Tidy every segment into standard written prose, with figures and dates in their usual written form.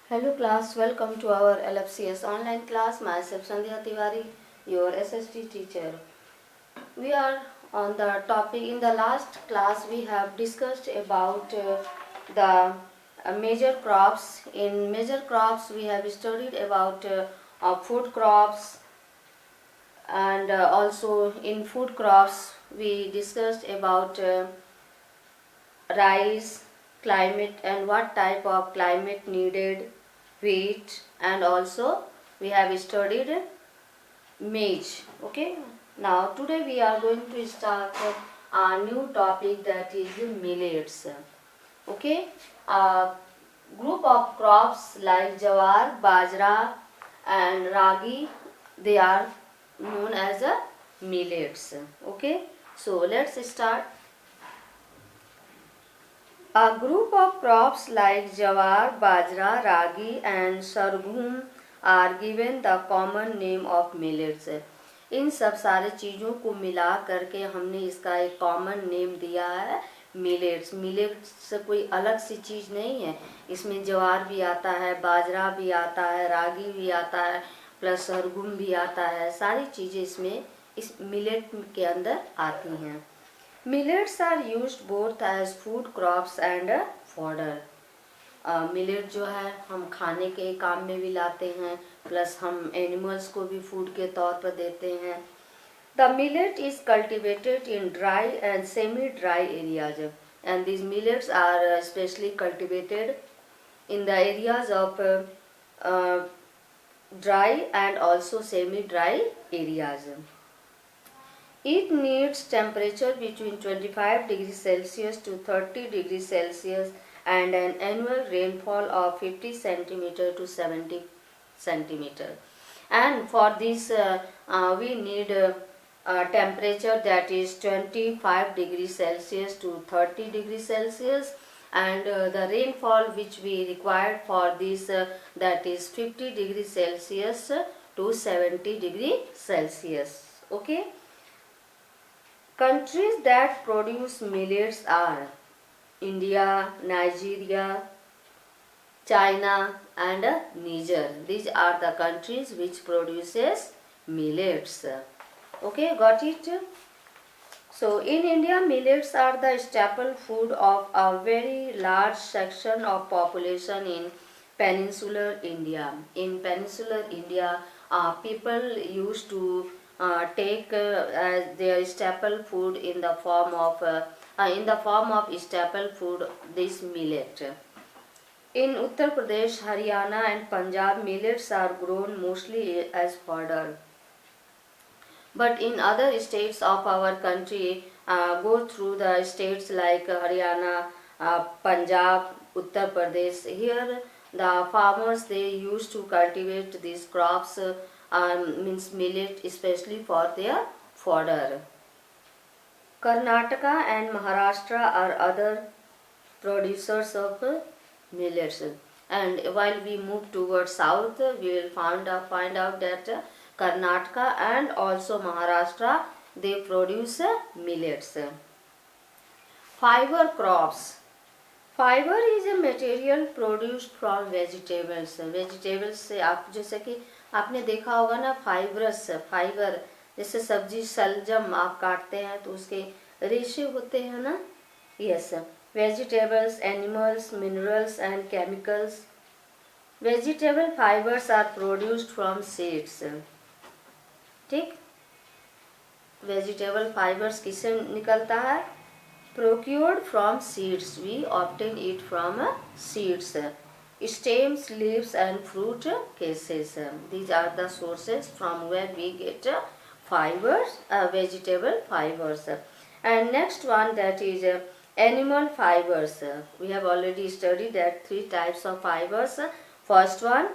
Hello class, welcome to our LFCS online class. Myself Sandhya Tiwari, your SST teacher. We are on the topic. In the last class we have discussed about the major crops. In major crops we have studied about food crops, and also in food crops we discussed about rice, climate and what type of climate needed, wheat, and also we have studied maize. Okay, now today we are going to start a new topic, that is millets. Okay, a group of crops like jawar, bajra and ragi, they are known as millets. Okay, so let's start. A group of crops like jawar, bajra, ragi and sorghum are given the common name of millets. इन सब सारे चीज़ों को मिला करके हमने इसका एक common name दिया है मिलेट्स। मिलेट्स कोई अलग सी चीज़ नहीं है, इसमें ज्वार भी आता है, बाजरा भी आता है, रागी भी आता है, प्लस सरगुम भी आता है। सारी चीज़ें इसमें इस मिलेट के अंदर आती हैं। Millets are used both as food crops and fodder. Millet जो है हम खाने के काम में भी लाते हैं, प्लस हम एनिमल्स को भी फूड के तौर पर देते हैं। The millet is cultivated in dry and semi dry areas, and these millets are specially cultivated in the areas of dry and also semi dry areas. It needs temperature between 25 degrees Celsius to 30 degrees Celsius and an annual rainfall of 50 centimeter to 70 centimeter. And for this we need temperature that is 25 degrees Celsius to 30 degrees Celsius, and the rainfall which we required for this that is 50 degrees Celsius to 70 degrees Celsius. Okay. Countries that produce millets are India, Nigeria, China and Niger. These are the countries which produces millets. Okay, got it? So in India, millets are the staple food of a very large section of population in peninsular India. In peninsular India, people used to take as their staple food in the form of staple food this millet. In Uttar Pradesh, Haryana and Punjab, millets are grown mostly as fodder. But in other states of our country, go through the states like Haryana, Punjab, Uttar Pradesh. Here the farmers, they used to cultivate these crops, means millet, especially for their fodder. Karnataka and Maharashtra are other producers of millets. And while we move towards south, we will find out that Karnataka and also Maharashtra, they produce millets. Fiber crops. Fibre is a material produced from vegetables. Vegetables से आप जैसे कि आपने देखा होगा ना, fibre जैसे सब्जी शलजम आप काटते हैं तो उसके रेशे होते हैं ना। Yes, vegetables, animals, minerals and chemicals. Vegetable fibres are produced from seeds. ठीक, वेजिटेबल फाइबर्स किससे निकलता है? Procured from seeds. We obtain it from seeds, stems, leaves and fruit cases. These are the sources from where we get fibers, vegetable fibers. And next one, that is animal fibers. We have already studied that 3 types of fibers. First one,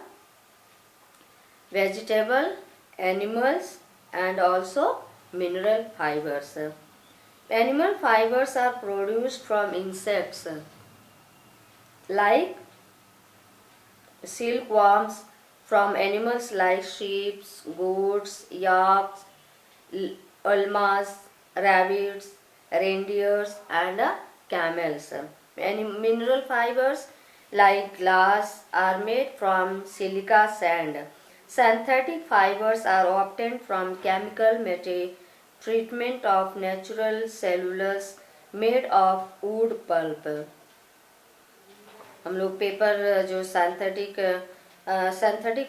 vegetable, animals and also mineral fibers. Animal fibers are produced from insects like silkworms, from animals like sheep, goats, yaks, llamas, rabbits, reindeers and camels. Mineral fibers, like glass are made from silica sand. Synthetic fibers are obtained from chemical treatment of natural cellulose made of wood pulp. हम लोग paper जो synthetic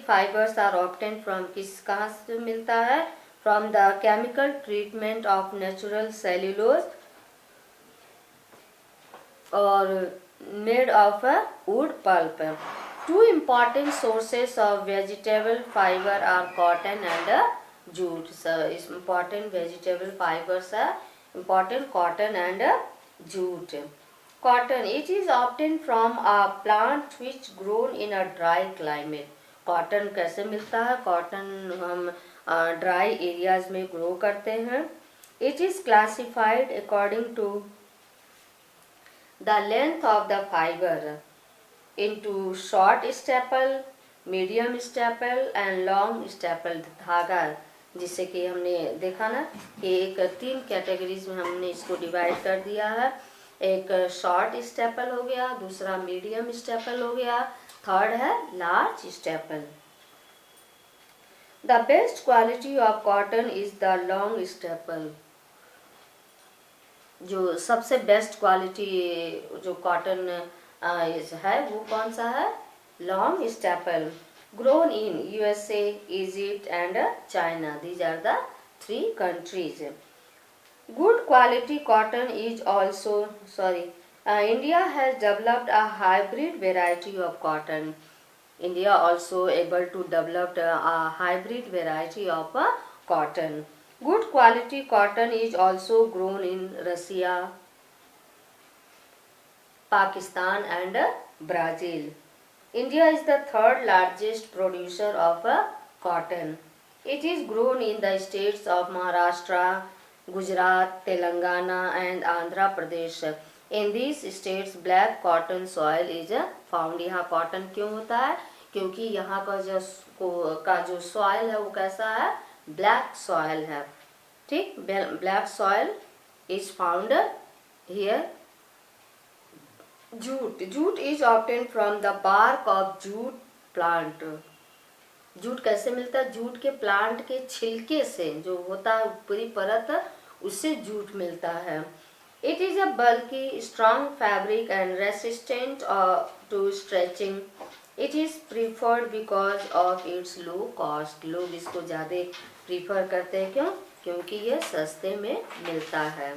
fibres are obtain from कहाँ से मिलता है? From the chemical treatment of natural cellulose और made of a wood pulp. Two important sources of vegetable fiber are cotton and jute. So, important vegetable fibers are important cotton and jute. Cotton, it is obtained from a plant which grown in a dry climate. Cotton कैसे मिलता है? Cotton हम dry areas में grow करते हैं. It is classified according to the length of the fiber into short staple, medium staple and long staple धागा, जिससे कि हमने देखा ना कि एक 3 कैटेगरीज में हमने इसको डिवाइड कर दिया है. एक शॉर्ट स्टेपल हो गया, दूसरा मीडियम स्टेपल हो गया, थर्ड है large staple. The best quality of cotton is the long staple. जो सबसे बेस्ट क्वालिटी जो कॉटन है वो कौन सा है? Long staple. Grown in USA, Egypt and China. These are the 3 countries. Good quality cotton is also India has developed a hybrid variety of cotton. India also able to develop a hybrid variety of cotton. Good quality cotton is also grown in Russia, Pakistan and Brazil. India is the third largest producer of cotton. It is grown in the states of Maharashtra, Gujarat, Telangana and Andhra Pradesh. In these states black cotton soil is found. यहाँ cotton क्यों होता है? क्योंकि यहाँ का जो soil है वो कैसा है? ब्लैक सॉइल है. ठीक, black soil is found here. Jute is obtain from the bark of jute plant. Jute कैसे मिलता है? जूट के प्लांट के छिलके से जो होता है ऊपरी परत, उससे जूट मिलता है. It is a bulky strong fabric and resistant to stretching. It is preferred because of its low cost. लोग इसको ज़्यादा प्रीफर करते हैं. क्यों? क्योंकि ये सस्ते में मिलता है.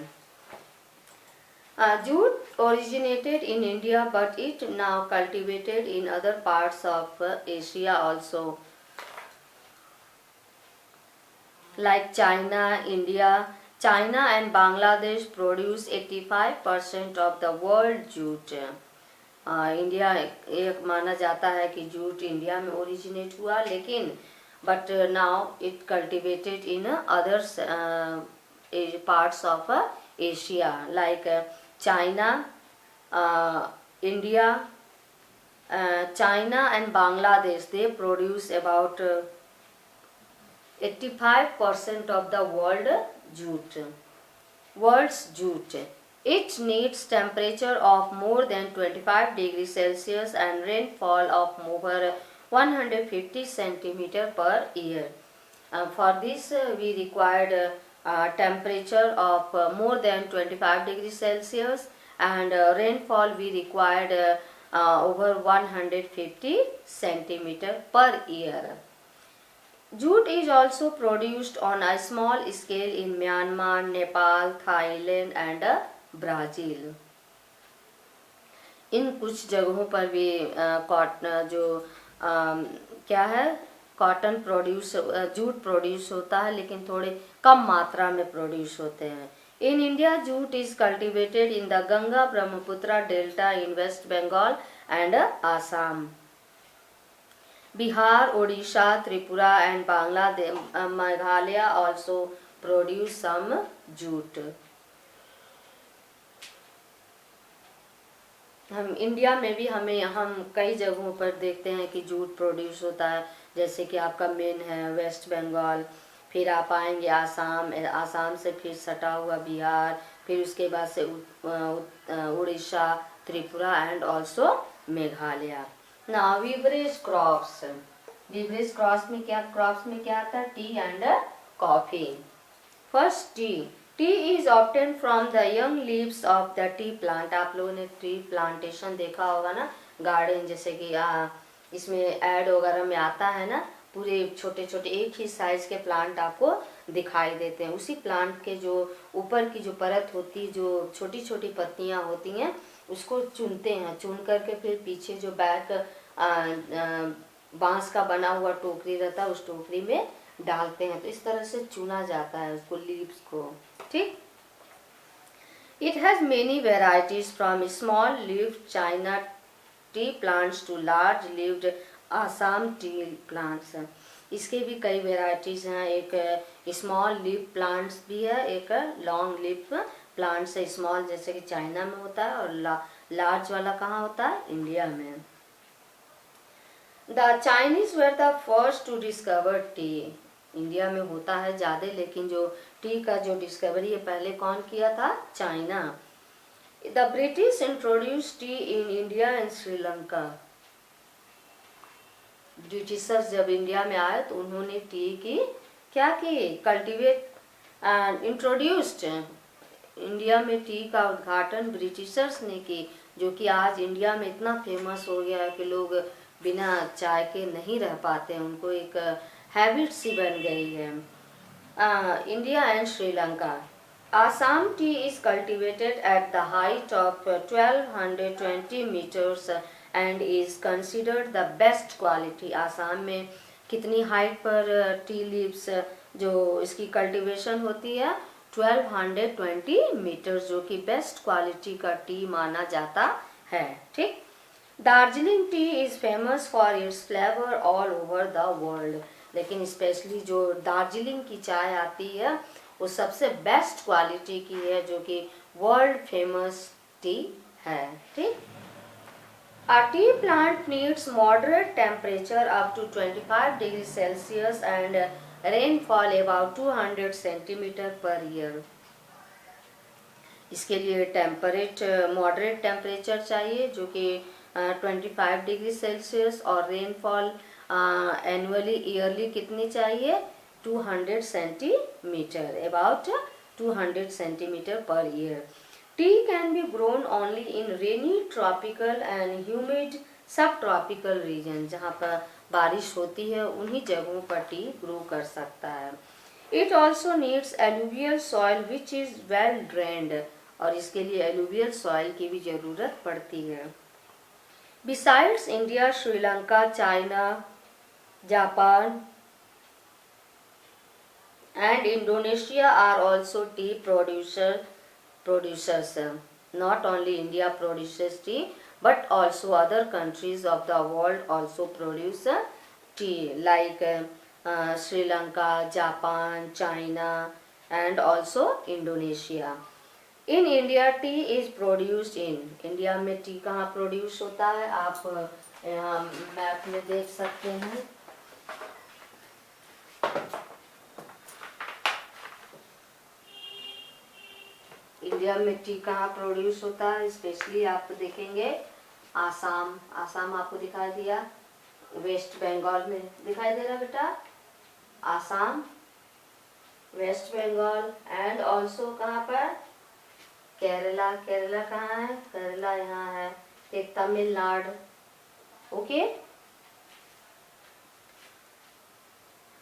Jute originated in India but it now cultivated in other parts of Asia also, like China, India. China and Bangladesh produce 85% of the world jute. India एक माना जाता है कि जूट इंडिया में ओरिजिनेट हुआ, लेकिन but now it cultivated in others parts of Asia like China, India, China and Bangladesh. They produce about 85% of the world's jute. It needs temperature of more than 25 degrees Celsius and rainfall of over 150 centimeter per year. For this we required temperature of more than 25 degrees Celsius and rainfall we required over 150 centimeter per year. Jute is also produced on a small scale in Myanmar, Nepal, Thailand and Brazil. इन कुछ जगहों पर भी cotton जो क्या है cotton jute produce होता है, लेकिन थोड़े कम मात्रा में प्रोड्यूस होते हैं. In India jute is cultivated in the Ganga Brahmaputra delta in West Bengal and Assam. Bihar, Odisha, Tripura and Bangladesh, Meghalaya also produce some jute. हम इंडिया में भी हम कई जगहों पर देखते हैं कि जूट प्रोड्यूस होता है. जैसे कि आपका मेन है वेस्ट बंगाल, फिर आप आएंगे आसाम से फिर सटा हुआ बिहार, फिर उसके बाद से Orissa, Tripura and also Meghalaya. Now beverage crops, beverage crops में क्या आता है? Tea and coffee. First tea, tea is obtain from the young leaves of the tea plant. आप लोगों ने टी प्लांटेशन देखा होगा ना, गार्डन जैसे कि इसमें एड वगैरह में आता है ना, पूरे छोटे छोटे एक ही साइज के प्लांट आपको दिखाई देते हैं। उसी प्लांट के जो ऊपर की जो परत होती, जो छोटी छोटी पत्तियां होती हैं, उसको चुनते हैं। चुन करके फिर पीछे जो बैक बांस का बना हुआ टोकरी रहता है, उस टोकरी में डालते हैं। तो इस तरह से चुना जाता है उसको, लीव्स को। ठीक। It has many varieties from small leaved China tea plants to large leaved Assam tea plants. इसके भी कई वेराइटीज हैं। एक स्मॉल लीफ प्लांट्स भी है, एक लॉन्ग लीफ प्लांट्स है। स्मॉल जैसे कि चाइना में होता है, और लार्ज वाला कहाँ होता है? इंडिया में। The Chinese were the first to discover tea. India में होता है ज़्यादा, लेकिन जो टी का जो डिस्कवरी है पहले कौन किया था? China. The British introduce T in India and Sri Lanka. Britishers जब इंडिया में आए तो उन्होंने टी की क्या की? Cultivate and introduced. इंडिया में टी का उद्घाटन ब्रिटिशर्स ने की, जो कि आज इंडिया में इतना फेमस हो गया है कि लोग बिना चाय के नहीं रह पाते, उनको एक हैबिट सी बन गई है। India and Sri Lanka. Assam tea is cultivated at the height of 1220 meters and is considered the best quality. Assam में कितनी हाइट पर टी लीव्स जो इसकी कल्टीवेशन होती है? 1220 मीटर, जो कि बेस्ट क्वालिटी का टी माना जाता है। ठीक। Darjeeling T is famous for its flavour all over the world. लेकिन स्पेशली जो दार्जिलिंग की चाय आती है वो सबसे बेस्ट क्वालिटी की है, जो कि वर्ल्ड फेमस टी है। ठीक। A tea plant needs moderate temperature up to 25 degrees Celsius and rainfall about 200 centimeter per year. इसके लिए मॉडरेट टेम्परेचर चाहिए, जो कि 25 डिग्री सेल्सियस, और रेनफॉल एनुअली ईयरली कितनी चाहिए? 200 centimetre, about 200 centimetre per year. Tea can be grown only in rainy tropical and humid subtropical region। जहाँ पर बारिश होती है उन्हीं जगहों पर टी ग्रो कर सकता है। It also needs alluvial soil which is well drained। और इसके लिए alluvial soil की भी जरूरत पड़ती है। Besides India, Sri Lanka, China, Japan and Indonesia are also tea producers। Not only India produces tea, but also other countries of the world also produce tea, like Sri Lanka, Japan, China and also Indonesia। In India, tea is produced in India में T कहाँ produce होता है? आप यहाँ map में देख सकते हैं। इंडिया में टी कहाँ प्रोड्यूस होता है? स्पेशली आप देखेंगे आसाम आपको दिखाई दिया, वेस्ट बंगाल में दिखाई दे रहा बेटा, Assam, West Bengal and also कहाँ पर? केरला कहाँ है? केरला यहाँ है। एक Tamil Nadu. Okay.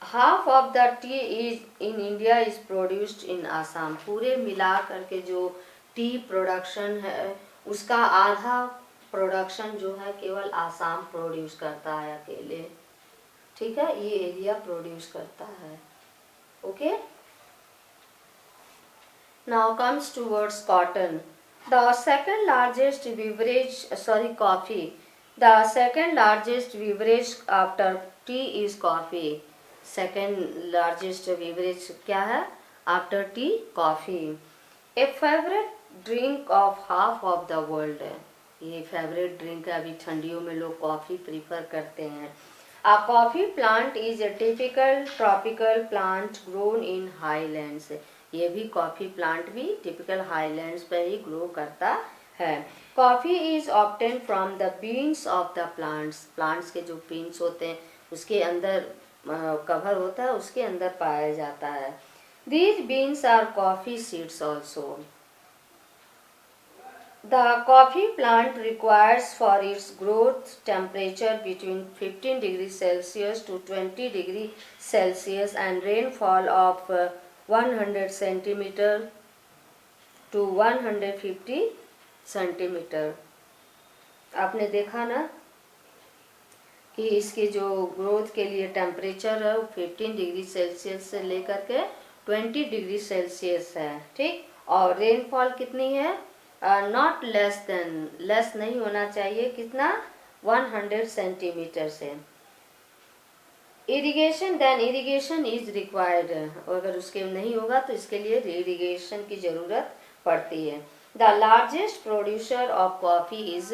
Half of the tea is in India is produced in Assam. पूरे मिला करके जो टी प्रोडक्शन है उसका आधा प्रोडक्शन जो है केवल आसाम प्रोड्यूस करता है अकेले। ठीक है, ये एरिया प्रोड्यूस करता है। Okay. Now comes towards cotton. The second largest coffee. The second largest beverage after T is coffee. Second largest beverage क्या है after T? Coffee. A favourite drink of half of the world है। ये favourite drink है, अभी ठंडियों में लोग coffee prefer करते हैं। A coffee plant is a typical tropical plant grown in highlands। ये भी कॉफी प्लांट भी टिपिकल हाईलैंड्स पर ही ग्रो करता है। Coffee is obtain from the beans of the plants, plants के जो बीन्स होते हैं उसके अंदर कवर होता है, उसके अंदर पाया जाता है। These beans are coffee seeds also. The coffee plant requires for its growth temperature between 15 degree Celsius to 20 degree Celsius and rainfall of 100 centimetre to 150 centimetre. आपने देखा ना कि इसकी जो ग्रोथ के लिए टेम्परेचर है वो 15 डिग्री सेल्सियस से लेकर के 20 डिग्री सेल्सियस है, ठीक। और रेनफॉल कितनी है, नॉट लेस देन, लेस नहीं होना चाहिए, कितना, 100 सेंटीमीटर से। Irrigation, then irrigation is required, अगर उसके नहीं होगा तो इसके लिए इरिगेशन की ज़रूरत पड़ती है। The largest producer of coffee is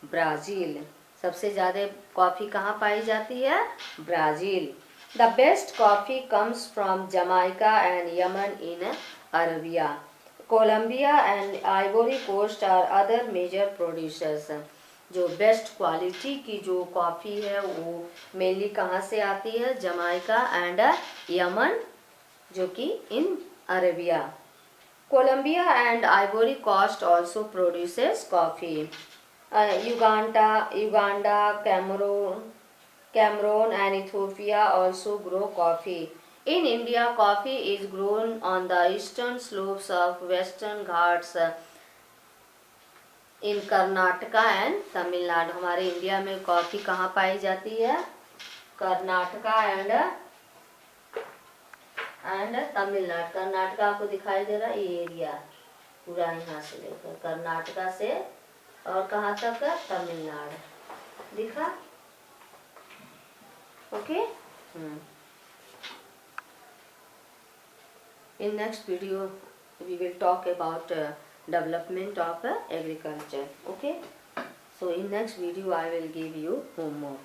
Brazil, सबसे ज़्यादा कॉफ़ी कहाँ पाई जाती है, Brazil. The best coffee comes from Jamaica and Yemen in Arabia, Colombia and Ivory Coast are other major producers. जो बेस्ट क्वालिटी की जो कॉफ़ी है वो मेनली कहाँ से आती है, जमाइका एंड यमन, जो कि in Arabia. Colombia and Ivory Coast also produces coffee. Uganda, Cameroon and Ethiopia also grow coffee. In India, coffee is grown on the eastern slopes of Western Ghats in Karnataka and Tamil Nadu। हमारे India में coffee कहाँ पाई जाती है, Karnataka and Tamil Nadu. Karnataka आपको दिखाई दे रहा है, ये एरिया पूरा यहाँ से लेकर कर्नाटका से और कहाँ तक, तमिलनाडु, दिखा, okay. In next video we will talk about development of agriculture, okay. So in next video I will give you homework.